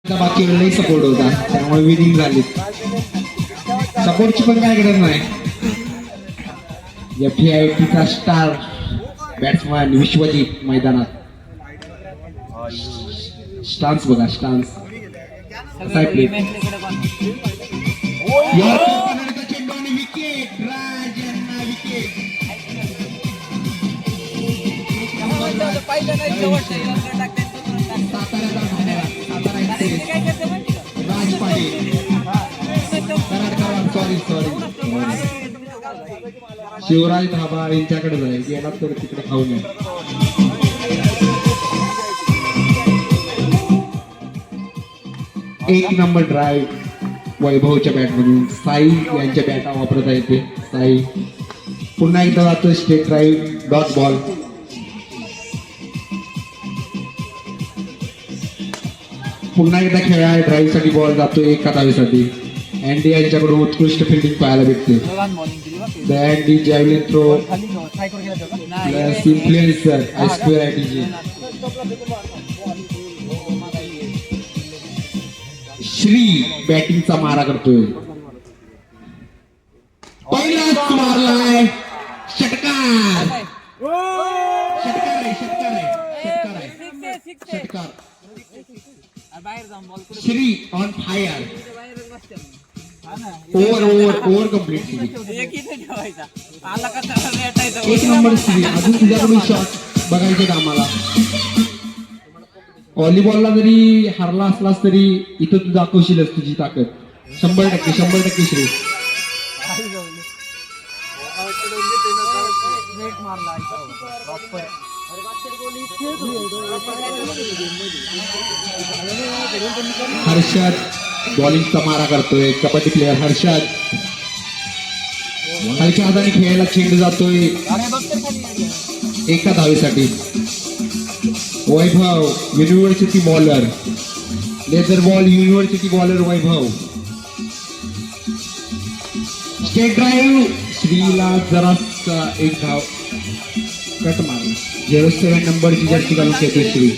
बाकी वेळेलाही सपोर्ट होता, त्यामुळे विनिंग झाली. सपोर्टची पण काय गरज नाही. FITचा स्टार बॅट्समॅन विश्वजित मैदानात. स्टान्स बघा, स्टान्स कसा आहे प्ले. चेंडू आणि विकेट. राज यांना विकेट. राज पाटील सॉरी शिवराज धाबा यांच्याकडे जाईल. गेला तर तिकडे खाऊ नये. एक नंबर ड्राईव्ह वैभवच्या बॅटमधून साई यांच्या बॅटा वापरता येते. साई पुन्हा एकदा जातो स्टेट ड्राईव्ह डॉट बॉल. पुन्हा एकदा खेळा ड्राईव्ह साठी बॉल जातो एका धावेसाठी. अँडी यांच्याकडून उत्कृष्ट फिल्डिंग पाहायला भेटते. अँडी javelin throw influencer ISQRITG. Shri बॅटिंगचा मारा करतोय. पहिलाच मारलाय. षटकार. षटकार आहे, षटकार आहे, षटकार आहे, षटकार. Shri on fire. Over complete. एक नंबर श्री. अजून तुझ्याकडून शॉट बघायचे आम्हाला. व्हॉलीबॉलला जरी हरला असलास तरी इथं तू दाखवशीलच तुझी ताकद. 100% 100% श्री. हर्षद बॉलिंगचा मारा करतोय. कबड्डी प्लेअर हर्षद हलक्या हाताने खेळायला चेंडू जातोय एका धावेसाठी. Vaibhav university bowler. Leather ball university bowler Vaibhav. Straight drive. श्रीला जरा एक धाव कट मारला. 07 नंबरची जर्सी घालून खेळतोय श्री.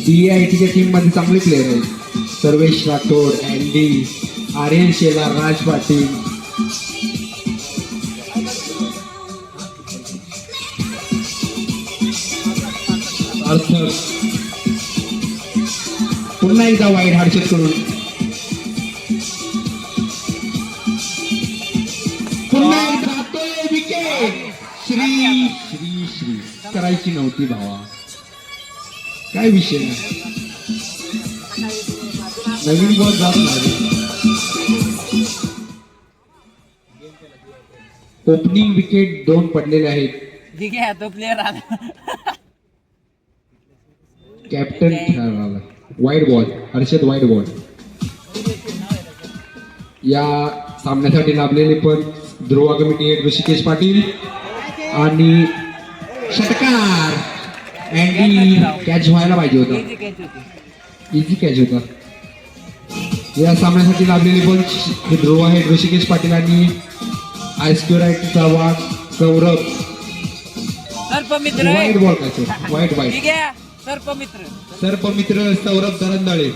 DITच्या टीम मध्ये चांगले प्लेअर आहेत. सर्वेश राठोड, अँडी, आर्यन शेलार, राज पाटील. पुन्हा एकदा वाईड हर्षद करून. पुन्हा एकदा विकेट. श्री श्री श्री करायची नव्हती भावा. काय विषय नाही. नवीन बॉल जात नाही. ओपनिंग विकेट 2 पडलेले आहेत. ठीक आहे तो प्लेअर आला. कॅप्टन खेळाला. Wide ball Harshad. Wide ball. या सामन्यासाठी लाभलेले पण ध्रुवा कमिटी हेड ऋषिकेश पाटील. आणि षटकार. अँडी कॅच व्हायला पाहिजे होता. इझी कॅच होता. या सामन्यासाठी लाभलेले पण ध्रुवा हेड ऋषिकेश पाटील आणि ISQRITचा वाघ Saurabh. Wide ball catch. Wide wide. सर्पमित्र सौरभ दरंदाळे.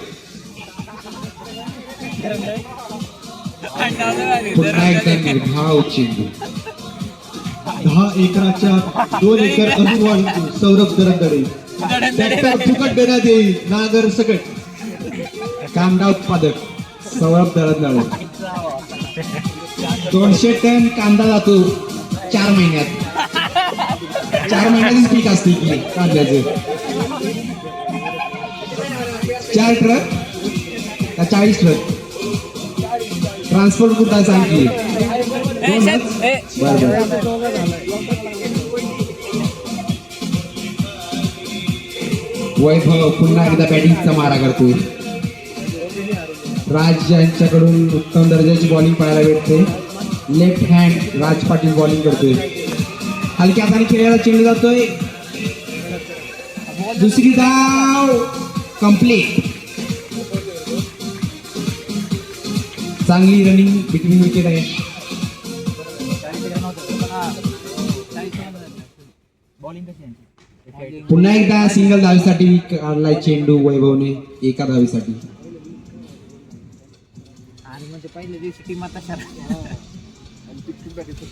पुन्हा एकदा निर्धाव चेंडू. 10 एकराच्या 2 एकर अजून वाढतो. सौरभ दरंदाळे. ट्रॅक्टर फुकट देण्यात येईल. नागर सकट. कांदा उत्पादक सौरभ दरंदाळे. 200 टन कांदा जातो 4 महिन्यात. 4 महिन्यातच पीक असते की कांद्याचं. 4 ट्रक का 40 ट्रक ट्रान्सपोर्ट कुठं सांग की. वैभव पुन्हा एकदा बॅटिंगचा मारा करतोय. राज यांच्याकडून उत्तम दर्जाची बॉलिंग पाहायला भेटते. लेफ्ट हँड राज पाटील बॉलिंग करतोय. हलक्या हाताने खेळायला चेंडू जातोय. दुसरी धाव कंप्लीट. चांगली रनिंग बिटवीन विकेट आहे. बॉलिंग कशी पुन्हा एकदा सिंगल धावेसाठी काढलाय चेंडू वैभवने एका धावेसाठी. आणि म्हणजे पहिल्या दिवशी टीम आता शरा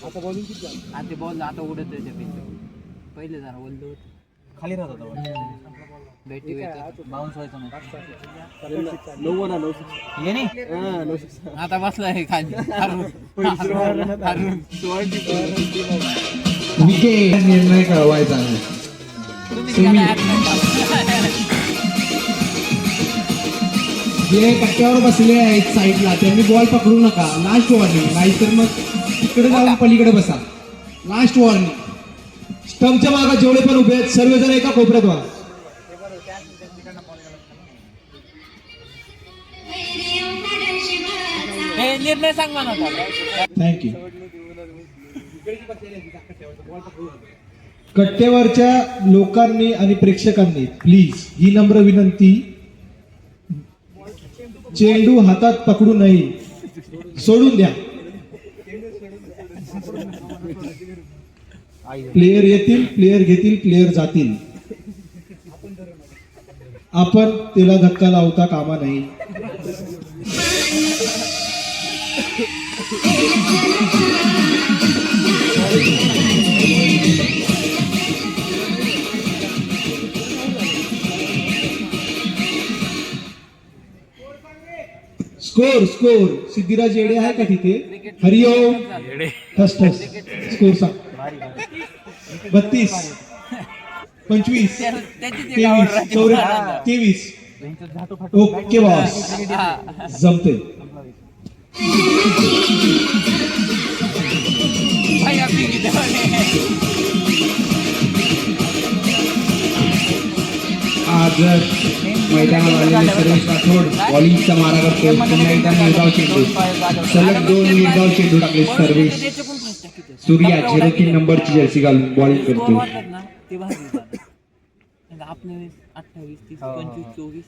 आता बॉल आता उडत आहे पहिले जरा बोललो होतं खाली राहत होता बॅटी बाउन्स व्हायचा नाही आता बसलाय खाली विकेट निर्णय कळवायचा आहे. जे कट्ट्यावर बसले आहेत साईडला त्यांनी बॉल पकडू नका. लास्ट वॉर्निंग, नाहीतर मग तिकडे जाऊन पलीकडे बसा. Last warning. स्टंपच्या मागे जेवढे पण उभे आहेत सर्वजण एका कोपऱ्यात व्हा. हे निर्णय सांग म्हणा थँक्यू. कट्ट्यावरच्या लोकांनी आणि प्रेक्षकांनी प्लीज ही नम्र विनंती, चेंडू हातात पकडू नये, सोडून द्या. प्लेयर येतील, प्लेयर घेतील, प्लेयर जातील. आपण त्याला धक्का लावता कामा नाही. स्कोर स्कोर सिद्धिराज येडे आहे का तिथे? हरिओम ठस ठस. स्कोर सांग. 32 25 23 23. ओके बॉस, जमते. आज मैदानावर आलेले सर्वेश राठोड बॉलिंगचा मारा करतो. पुन्हा एकदा निर्धाव चेंडू, सलग 2 निर्धाव चेंडू टाकले सर्वेश. सूर्या 03 नंबरची जर्सी घालून बॉलिंग करतो. आपले 28 30 25 24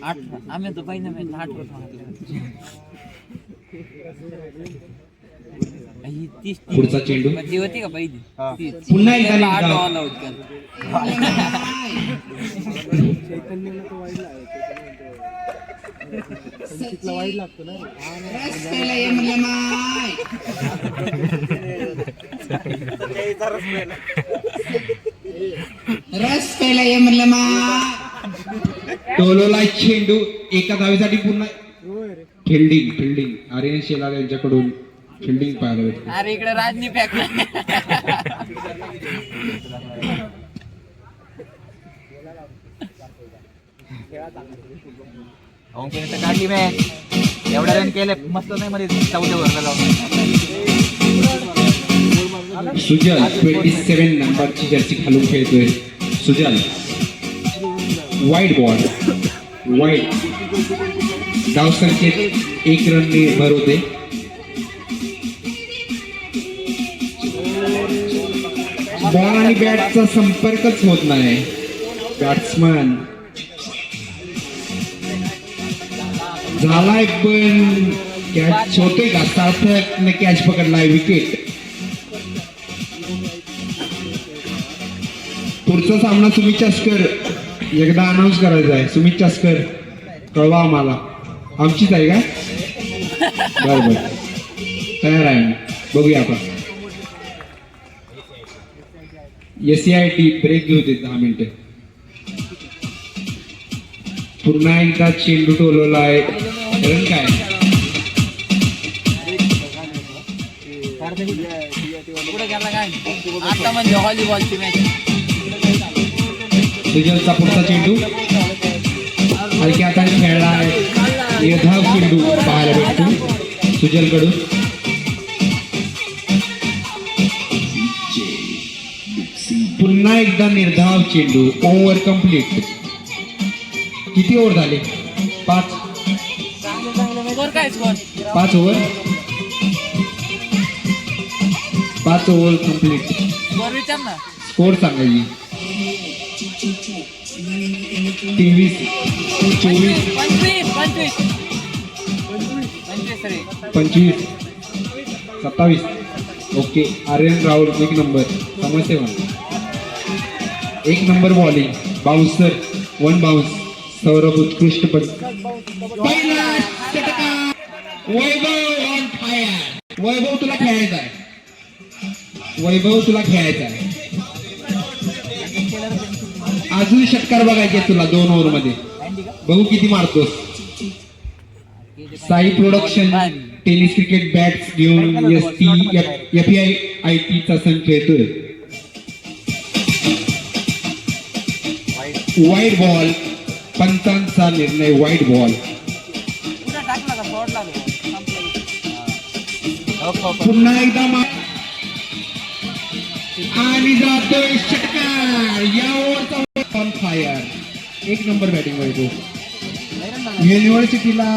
18 आम्ही तर पहिल्या मॅच 18 मारले. पुढचा चेंडू ती होती का पहिली पुन्हा एकदा निर्धाव. टोलोला चेंडू एका धावेसाठी. पुन्हा फिल्डिंग आर्यन शेलार यांच्याकडून फिल्डिंग पाहायला भेटते. अरे इकडे राजनी फेकला. काढली मॅच, एवढ्या रन केले मस्त नाही मध्ये 14 ओव्हरला जाऊन. सुजल 27 नंबरची जर्सी घालून खेळतोय. सुजल वाईड बॉल, वाईड. धावसंख्येत 1 रनने भर होते. बॉल आणि बॅटचा संपर्कच होत नाही. बॅट्समन झालाय पण कॅच होतोय का? सार्थकने कॅच पकडलाय. विकेट. पुढचा सामना सुमित चास्कर एकदा अनाऊन्स करायचा आहे. सुमित चास्कर कळवा आम्हाला. आमचीच आहे का? बरोबर, तयार आहे. बघूया आपण. SCIT ब्रेक घेऊ दे 10 मिनिटं. पुन्हा एकदा चेंडू टोलवला आहे. रन काय? पुढे गेला काय आता म्हणजे व्हॉलीबॉलची मॅच. सुजलचा पुढचा चेंडू हलक्या हाताने खेळला आहे. निर्धाव चेंडू पाहायला भेटतो सुजलकडून. पुन्हा एकदा निर्धाव चेंडू. Over complete. किती ओव्हर झाले? 5 स्कोर काय score? 5 over. 5 over complete. Score विचार ना. स्कोर सांगायची. 23 24 25 27. ओके. आर्यन राहुल 1 नंबर. समजते मला. एक number bowling, bouncer, 1 bounce. Saurabh उत्कृष्ट पहिला षटकार. वैभव ऑन फायर. वैभव तुला खेळायचा आहे. वैभव तुला खेळायचा आहे. अजून षटकार बघायचे तुला 2 ओव्हर मध्ये. बघू किती मारतोस. Sai production tennis cricket bats घेऊन FEI चा संघ खेळतोय. वाईट बॉल. पंचांचा निर्णय वाईट बॉल. टाकला का सोडला पुन्हा एकदा आणि जातोय षटकार. या ओव्हरचा on fire. 1 number batting Vaibhav. युनिव्हर्सिटीला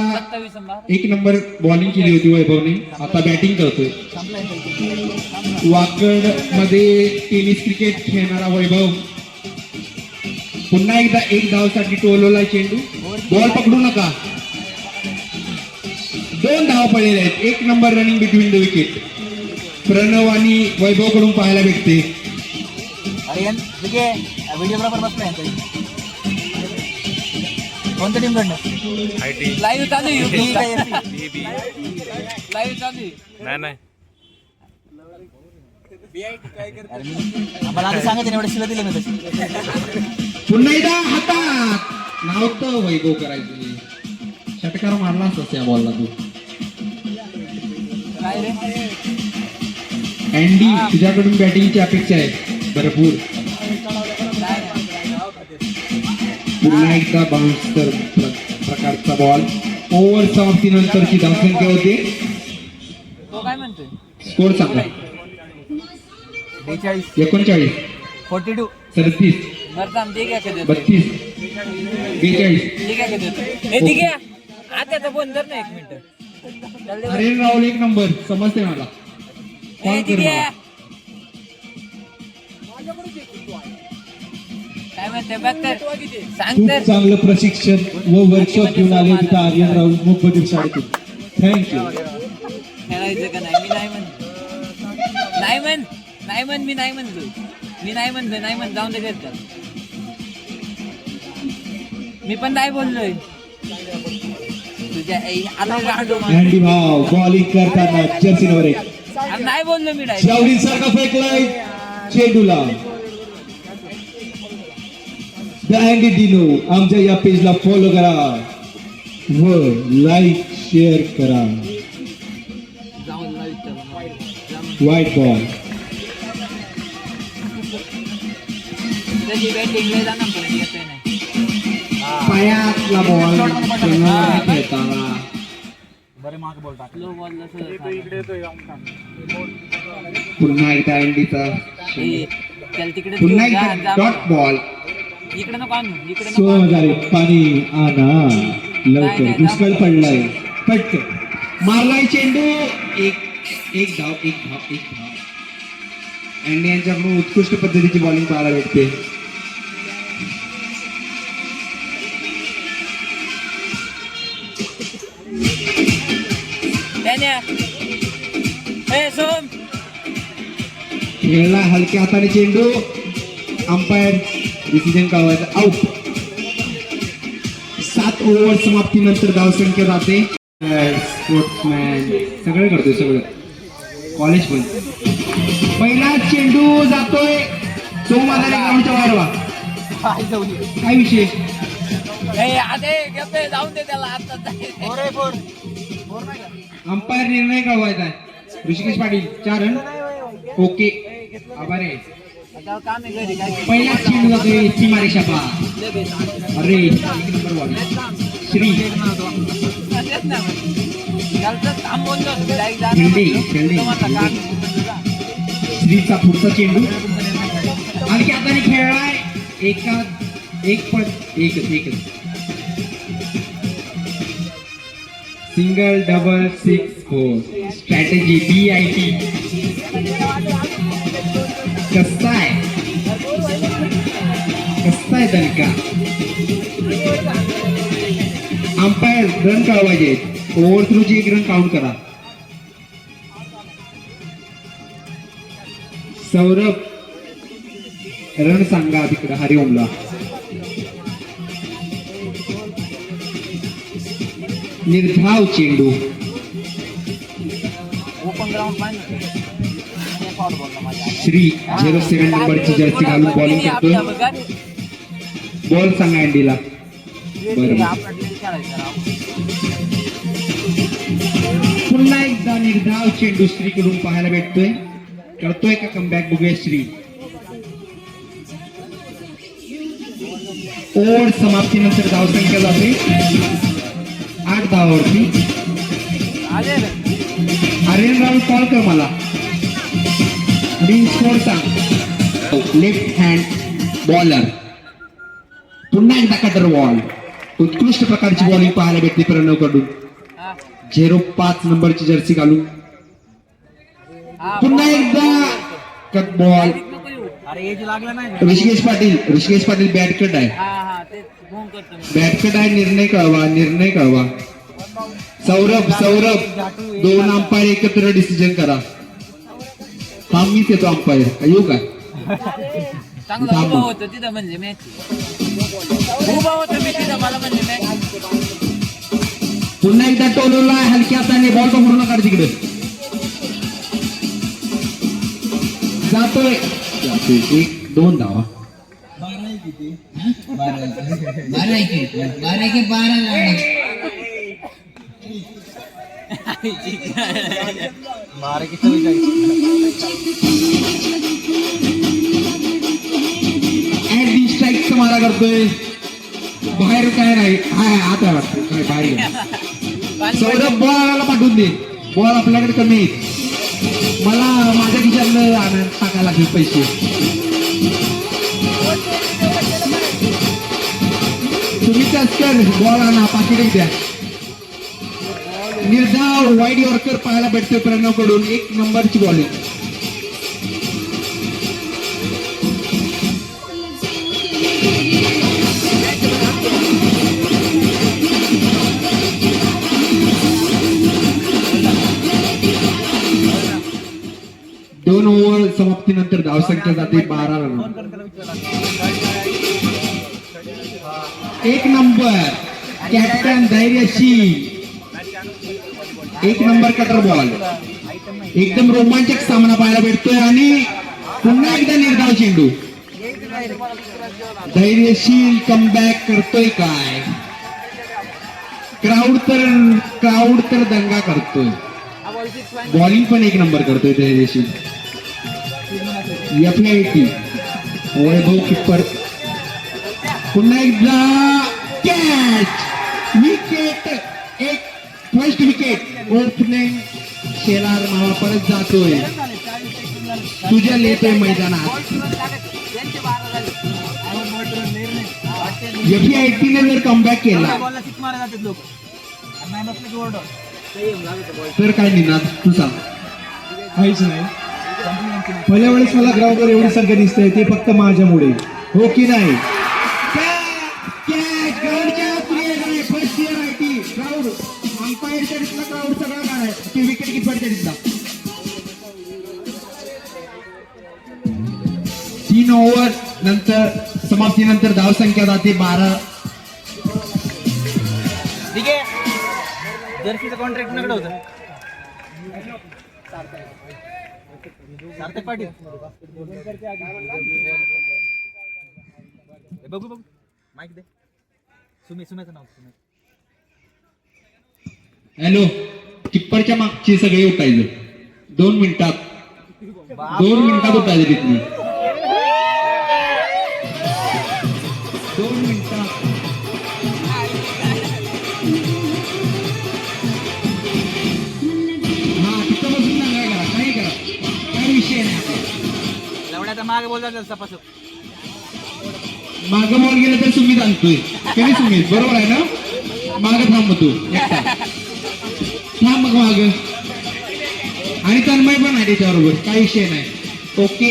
1 नंबर बॉलिंग केली होती वैभवने. आता बॅटिंग करतोय. वाकड मध्ये टेनिस क्रिकेट खेळणारा वैभव. पुन्हा एकदा 1 धावसाठी टोलवला चेंडू. बॉल पकडू नका. 2 धाव पडलेले आहेत. 1 number running between the wicket. Pranav आणि वैभव कडून पाहायला भेटते. अरे व्हिडिओ बरोबर बसलाय कोणत्या टीम कडनं लाईव्ह चालू लाईव्ह चालू नाही आम्हाला आधी सांगायचं एवढं शिला दिलं मी तशी. पुन्हा एकदा हातात नव्हतं वैभव करायचं. षटकार मारला असतास या बॉलला तू. काय रे अँडी तुझ्याकडून बॅटिंगची अपेक्षा आहे भरपूर. पुन्हा एकदा बाउन्सर प्रकारचा बॉल. ओव्हर समाप्तीनंतरची धावसंख्या होते. तो काय म्हणतोय स्कोर सांगा. 39, 42 37, बरं थांब दे घ्या कधी 32, 42. दे घ्या कधी हे दे घ्या आता फोन कर ना 1 मिनिट. अरे राहुल 1 नंबर समजते मला. कॉल कर मला. काय म्हणते बघ तर सांग खूप तर. चांगलं प्रशिक्षण व वर्कशॉप घेऊन आले तिथं आर्यन राहुल मुंबईतील शाळेतून. थँक्यू. खेळायचं का नाही. मी नाही म्हण मी नाही म्हणलो जाऊन दे घरचं. मी पण नाही बोललोय तुझ्या आता गांडू अँडी भाव बॉलिंग करताना जर्सी नंबर 1 नाही बोललो मी डायरेक्ट. शावरीन सारखा फेकलाय चेंडूला. द अँडी डिनो आमच्या या पेजला फॉलो करा व लाईक शेअर करा. जाऊन वाईट बॉल. त्याची बॅटिंग लय जाणार पण येतोय नाही. पायातला बॉल खेळताना. बरे माग बॉल टाक. लो बॉल पुन्हा एकदा अँडीचा. त्याला तिकडे पुन्हा एकदा डॉट बॉल. इकडे नको आणू इकडे सो झाले पाणी आणा लवकर. दुष्काळ पडलाय. पटकन मारलाय चेंडू. एक धाव. अँडी यांच्याकडून उत्कृष्ट पद्धतीची बॉलिंग पाहायला भेटते. सोम खेळला हलक्या हाताने चेंडू. अंपायर डिसिजन कळवायचा आउट. 7 ओव्हर समाप्तीनंतर धावसंख्या जाते. स्पोर्ट्समॅन सगळं करतोय सगळं. कॉलेज पण. पहिला चेंडू जातोय सोमाला ग्राउंडच्या बाहेर. वा काय विशेष. जाऊन दे त्याला आता. अंपायर निर्णय कळवायचा आहे. ऋषिकेश पाटील 4 रन. ओके आभार आहे. काम आहे घरी काय पहिला चेंडू जातोय सीमारेषा पा. अरे 1 नंबर बॉल. श्री काम बोललो श्रीचा पुढचा चेंडू आणखी हाताने खेळलाय. एकच सिंगल डबल 6 4 स्ट्रॅटेजी BIT. कसा आहे दणका. अंपायर रन कळवायचे. ओव्हर थ्रूची 1 रन काउंट करा. सौरभ रण सांगा तिकडे हरिओमला. निर्धाव चेंडू ओपन ग्राउंड पाहिजे श्री 07 नंबरची जर्सी घालून बॉलिंग करतोय. बॉल सांगा अँडीला. पुन्हा एकदा निर्धाव चेंडू श्रीकडून पाहायला भेटतोय. करतोय का कमबॅक बघूया श्री. ओव्हर समाप्तीनंतर धावसंख्या जाते 8 धावावरती. आर्यन राहुल कॉल कर मला. मी स्कोर सांग. Left hand bowler. पुन्हा एकदा कटर बॉल. उत्कृष्ट प्रकारची बॉलिंग पाहायला भेटली प्रणव कडून. 05 नंबरची जर्सी घालून पुन्हा एकदा कट बॉल. अरे एज लागला नाही. ऋषिकेश पाटील बॅटकट आहे. बॅटकट आहे. निर्णय कळवा. सौरभ 2 अंपायर एकत्र डिसिजन करा. हा मीच येतो अंपायर. येऊ का. चांगला उभा होतं तिथं म्हणजे मॅच. उभा होतं मी तिथं मला म्हणजे मॅच. पुन्हा एकदा टोलवला हलक्या हाताने. बॉल तो पूर्ण काढ तिकडे. जातोय 1-2 धावा. 12 स्ट्राईकचा मारा करतोय. बाहेर काय नाही. हाय आता वाटतं काय बाहेर. सौरभ बॉल पाठवून दे. बॉल आपल्याकडे कमी आहे. मला माझ्या खिशातलं टाकायला लागेल पैसे. तुम्ही कर बॉल आणा. पाकिट द्या. निर्धाव वाईड यॉर्कर पाहायला भेटतोय प्रणव कडून. 1 नंबरची बॉलिंग. दोन ओव्हर समाप्तीनंतर धावसंख्या जाते 12 run. 1 number captain Dhairyasheel. 1 number cutter ball. एकदम रोमांचक सामना पाहायला भेटतोय. आणि पुन्हा एकदा निर्धाव चेंडू. धैर्यशील कमबॅक करतोय काय. क्राऊड तर दंगा करतोय. बॉलिंग पण 1 नंबर करतोय धैर्यशील. FIT वैभव किप्पर. पुन्हा एकदा catch. Wicket. 1 first wicket. Opening Shelar मावा परत जातोय. तुझ्या येतोय मैदानात. FIT ने जर कमबॅक केला तर काय निघणार तू सांग. काहीच नाही. पहिल्या वेळेस मला ग्राउंडवर एवढी संख्या दिसते ते फक्त माझ्यामुळे. हो की नाही. फर्स्ट इयर IT क्राऊड अंपायरच्या दिसला. क्राऊड सगळा काय आहे की विकेट किपरच्या दिसला. 3 ओव्हर नंतर समाप्तीनंतर धावसंख्या जाते 12. ठीक आहे. जर्सीचं कॉन्ट्रॅक्ट नकडं होतं. सार्थक पाटील बघू माईक दे. सुमेचं नाव. हॅलो. किप्परच्या मागची सगळे उठायचं. 2 मिनिटात उठायचं तिथून. 2 मिनिटात. हा तिथं बसून ना काय करा. काही करा. काही विषय नाही. लवड्याचा मागे बोलतात सपासप. मागं बॉल गेलं तर सुमित आणतोय. कधी सुमित बरोबर आहे ना. मागं थांब तू एकटा. थांब मग माग. आणि तन्मय पण आहे त्याच्याबरोबर. काही विषय नाही. ओके.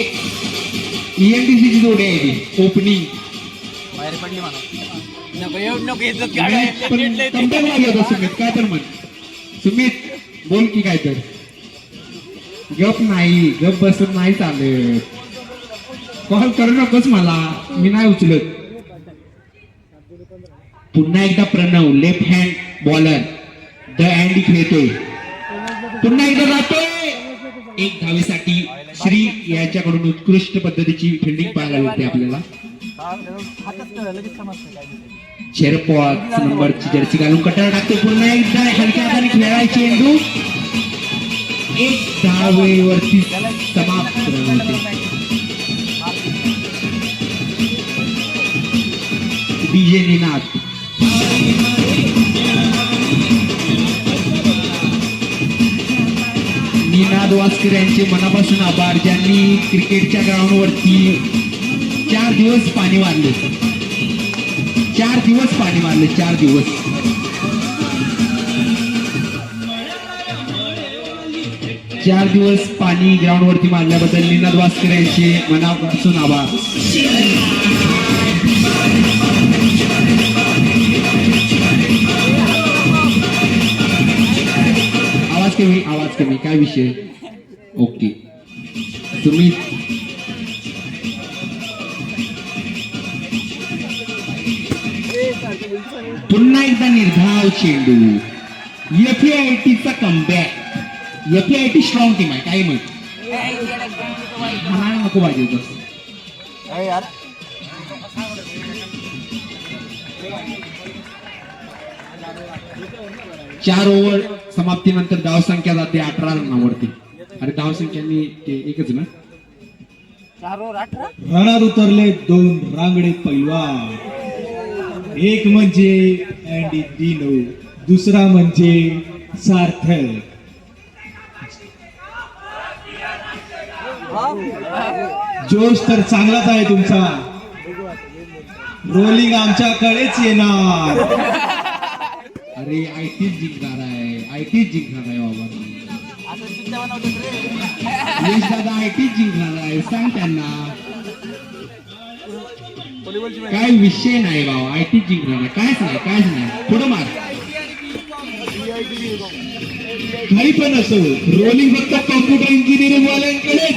EMTC ची जोडी आहे ती. ओपनिंग बाहेर पडली म्हणा. नको एवढं नको इज्जत सुमित काय तर म्हण. सुमित बोल की काय तर. गप नाही. गप बसून नाही चालत. कॉल करू नकोस मला, मी नाही उचलत. पुन्हा एकदा Pranav left hand bowler the अँडी खेळतोय. पुन्हा एकदा जातोय. एक धावेसाठी श्री याच्याकडून उत्कृष्ट पद्धतीची फिल्डिंग पाहायला मिळते आपल्याला. शेरपॉट नंबरची जर्सी घालून कटर टाकतो. पुन्हा एकदा हलक्या हाताने खेळायचे चेंडू. एक धावेवरती समाप्त होते. डीजे निनाद निनाद वास्कर यांचे मनापासून आभार, ज्यांनी क्रिकेटच्या ग्राउंडवरती 4 दिवस पाणी मारले. 4 दिवस पाणी मारले. 4 दिवस. चार दिवस पाणी ग्राउंडवरती मारल्याबद्दल निनाद वास्कर यांचे मनापासून आभार. आवाज कमी काय विषय. ओके तुम्ही पुन्हा एकदा निर्धाव चेंडू. FAITचा कमबॅक. FAIT स्ट्रॉंग टीम आहे काय मग म्हणायला नको पाहिजे होतं. चार ओव्हर समाप्तीनंतर धावसंख्या जाते 18 रनावरती. अरे धावसंख्यांनी एकच ना. 4 ओव्हर 18. रणात उतरले 2 रांगडे पैलवान. एक म्हणजे अँडी दिनो, दुसरा म्हणजे सार्थक. जोश तर चांगलाच आहे तुमचा. रोलिंग आमच्याकडेच येणार. अरे आयटीच जिंकणार आहे. आयटीच जिंकणार आहे बाबा. यश दादा आयटीच जिंकणार आहे. सांग त्यांना काय विषय नाही बाबा. आयटीच जिंकणार आहे. कायच नाही. पुढं मार. काही पण असो, रोलिंग फक्त कॉम्प्युटर इंजिनिअरिंग वाल्यांकडेच.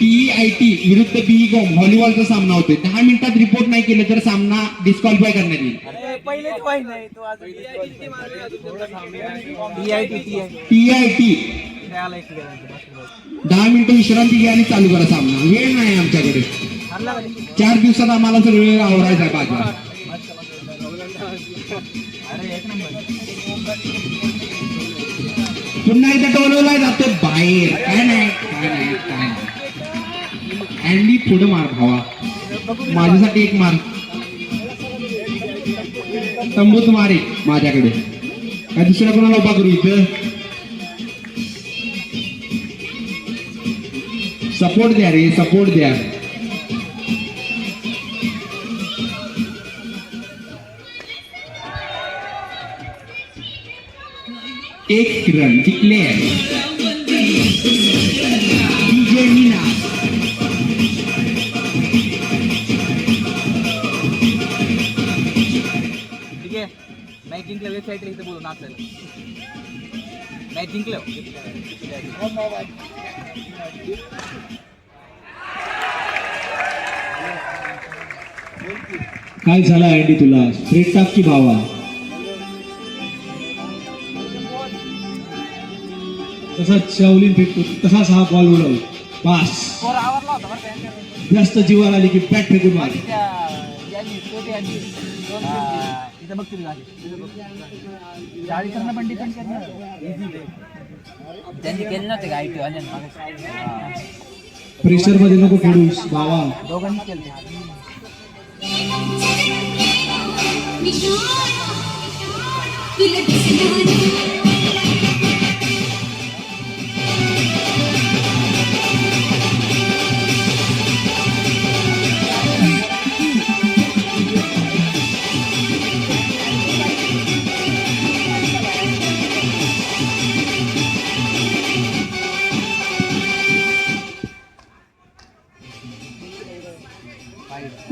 TIT विरुद्ध BCom व्हॉलीबॉलचा सामना होतोय. 10 मिनिटात रिपोर्ट नाही केलं तर सामना डिस्क्वालिफाय करण्यात येईल. TIT 10 मिनिटं विश्रांती घ्या आणि चालू करा सामना. वेळ नाही आमच्याकडे. 4 दिवसात आम्हाला सगळं आवरायचं आहे बाजार. पुन्हा एकदा टोलवला जातो बाहेर. काय नाही. अँडी पुढे मार भावा. माझ्यासाठी एक मार. तंबूत मार एक माझ्याकडे. काय दुसऱ्या कोणाला उभा करू इथं. सपोर्ट द्या रे. सपोर्ट द्या. एक रन डिक्लेअर. डीजे निनाद. ठीक आहे. मॅच जिंकल्या वेबसाईट इथे बोलून आपल्याला मॅच जिंकलं. काय झालं अँडी तुला. स्ट्रेट टाक की भावा. तसाच शावलीन फेकतो तसाच हा बॉल उडव. पास. स्कोर आवरला होता बरं का. जास्त जीवाला आली की बॅट फेकून मार. इथं बघ तुझी झाली. 40 रन पण डिपेंड करणार. त्यांनी केलं नव्हते का IT वाल्यांना. प्रेशर मध्ये नको खेळूस भावा. दोघांनी केलं.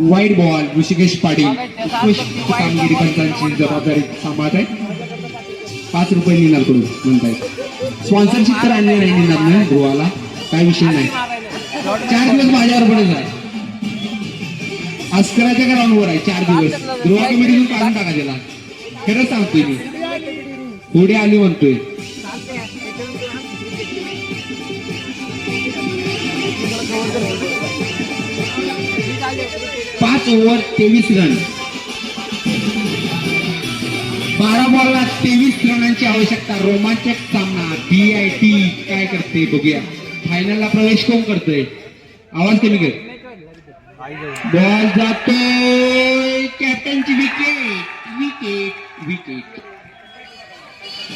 वाईट बॉल. ऋषिकेश पाटील उत्कृष्ट कामगिरी पंचांची जबाबदारी सांभाळत आहे. 5 रुपये निनाद कडून म्हणतायत. स्पॉन्सरशिप तर आणले नाही निनादने ध्रुवाला. काय विषय नाही. 4 दिवस माझ्यावर पडेल आहे अस्कराच्या ग्राउंडवर आहे 4 दिवस ध्रुवा कमिटीतून काढून टाका त्याला खरंच सांगतोय मी पुढे आली म्हणतोय 5 ओव्हर 23 रन 12 बॉलला 23 रनांची आवश्यकता रोमांचक सामना BIT काय करते बघूया फायनलला प्रवेश कोण करतोय आवाज कमी कर बॉल जातोय कॅप्टनची विकेट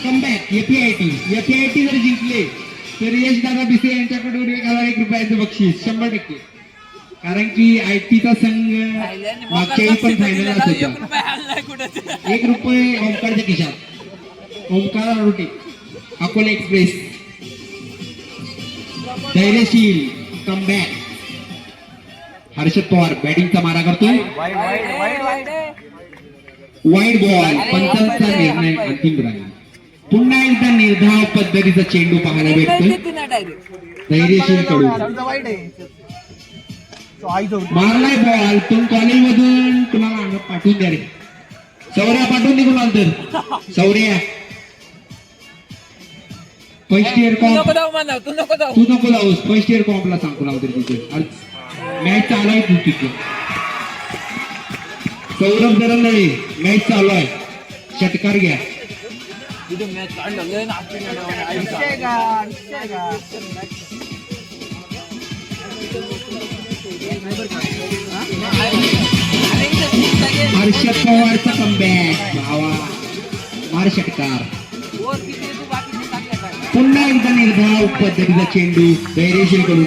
कमबॅक FIT जर जिंकले तर यश दादा बिसे यांच्याकडून 1001 रुपयाचं बक्षीस 100% कारण की ITचा संघ मागच्या वेळी पण फायनल होता 1 रुपये ओंकारच्या खिशात ओंकार रोटे अकोला एक्सप्रेस धैर्यशील कमबॅक हर्षद पवार बॅटिंगचा मारा करतोय वाईड बॉल पंचांचा निर्णय अंतिम राहील पुन्हा एकदा निर्धाव पद्धतीचा चेंडू पाहायला भेटतोय धैर्यशील कडून मारलाय बॉल तुम कॉलेज मधून कुणाला पाठवून द्या रे सौर्या पाठवून दे कुणाला तर सौर्या फर्स्ट इयर कॉम्प तू नको जाऊस फर्स्ट इयर कॉम्पला सांग कुणाला तरी तिथे मॅच चालू आहे तू तिथे सौरभ दरंगळे मॅच चालू आहे षटकार घ्या हर्षद पवारचा कमबॅक भावा मार षटकार पुन्हा एकदा निर्धाव पद्धतीचा चेंडू धैर्यशील कडून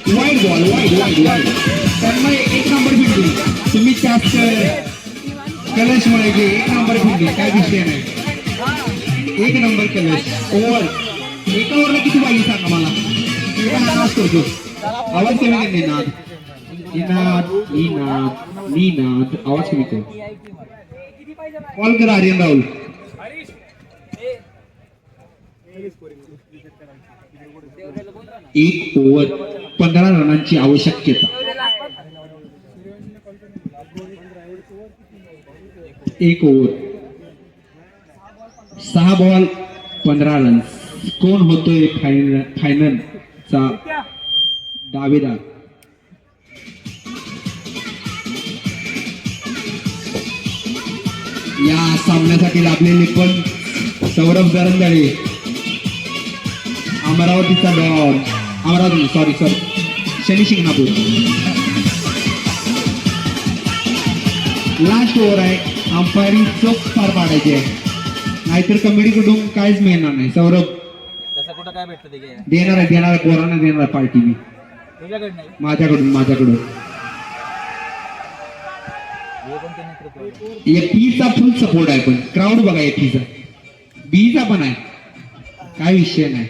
वाईड बॉल त्यामुळे 1 नंबर फिरली तुम्ही जास्त कलश म्हणायचे 1 नंबर फिरली काय विषय नाही 1 नंबर कलश ओव्हर एका ओव्हरला किती पाहिजे सांगा मला आवाज करतो आवाज कमी कर निनाद आवाज कमी कर कॉल करा आर्यन राहुल 1 ओव्हर 15 रनांची आवश्यकता 1 ओव्हर 6 बॉल 15 रन कोण होतोय फायनलचा दावेदार या सामन्यासाठी लाभलेले पण सौरभ दरंगळे अमरावतीचा don Amravati sorry Shani Shingnapur last over आहे अंपायरिंग चोख पार पाडायची आहे नाहीतर कमिटीकडून काहीच मिळणार नाही सौरभ काय भेटतं ते देणार आहे कोरोना देणार आहे पार्टी मी माझ्याकडून FPचा फुल सपोर्ट आहे पण क्राऊड बघा FPचा बीचा पण आहे काय विषय नाही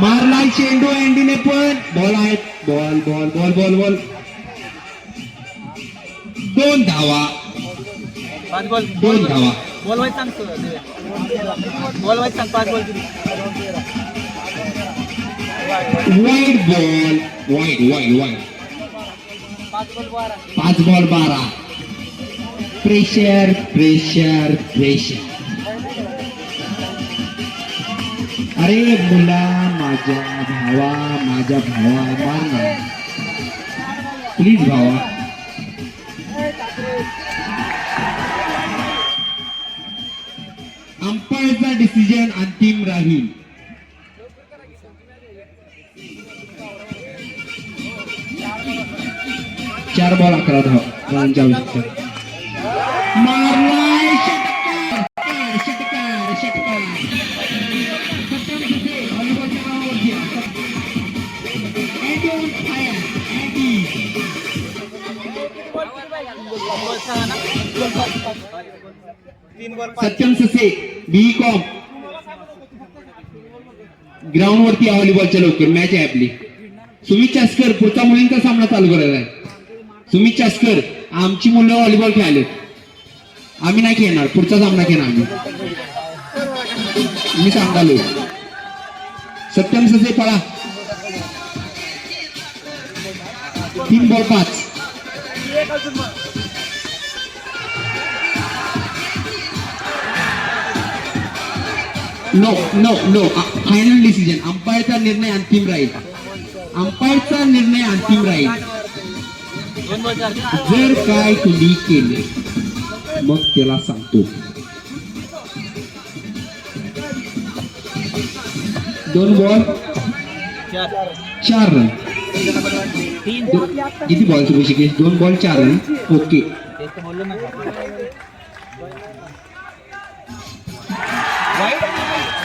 मारलाय चेंडू अँडीने पण बॉल आहेत बॉल 2 धावा 2 धावा बॉल वाईट सांगतो बॉल वाईट सांग 5 ball wide ball 5 ball 12 pressure अरे मुला माझ्या भावा मार ना प्लीज भावा अंपायरचा डिसिजन अंतिम राहील चार बॉल 11 धावांची आवश्यकता मारलाय षटकार सत्यम ससे BCom ग्राउंड वरती व्हॉलीबॉलच्या लवकर मॅच आहे आपली सुमित चास्कर पुढचा मुलींचा सामना चालू करायचा आहे सुमित चास्कर आमची मुलं व्हॉलीबॉल खेळाले आम्ही नाही खेळणार, पुढचा सामना खेळणार आम्ही. मी सांगालो सत्यम ससे पळा. 3 ball 5. No no no, final decision. अंपायरचा निर्णय अंतिम राहील. अंपायरचा निर्णय अंतिम राहील. 2 बॉल 4. जर काय तुम्ही केले मग त्याला सांगतो. 2 बॉल 4 रन. 3. किती ball Rishikesh? 2 ball 4 run. Okay. तेच तर बोललो ना.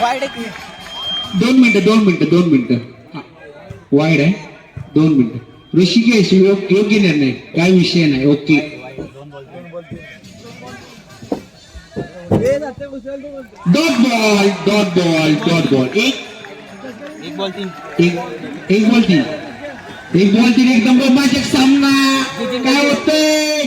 वाईड आहे की? 2 मिनिटं. वाईड आहे. 2 मिनिटं. ऋषिकेश योग्य निर्णय, काय विषय नाही. ओके. Dot ball. एक बॉल 3. एक बॉल 3. एकदम रोमांचक सामना. काय होतंय?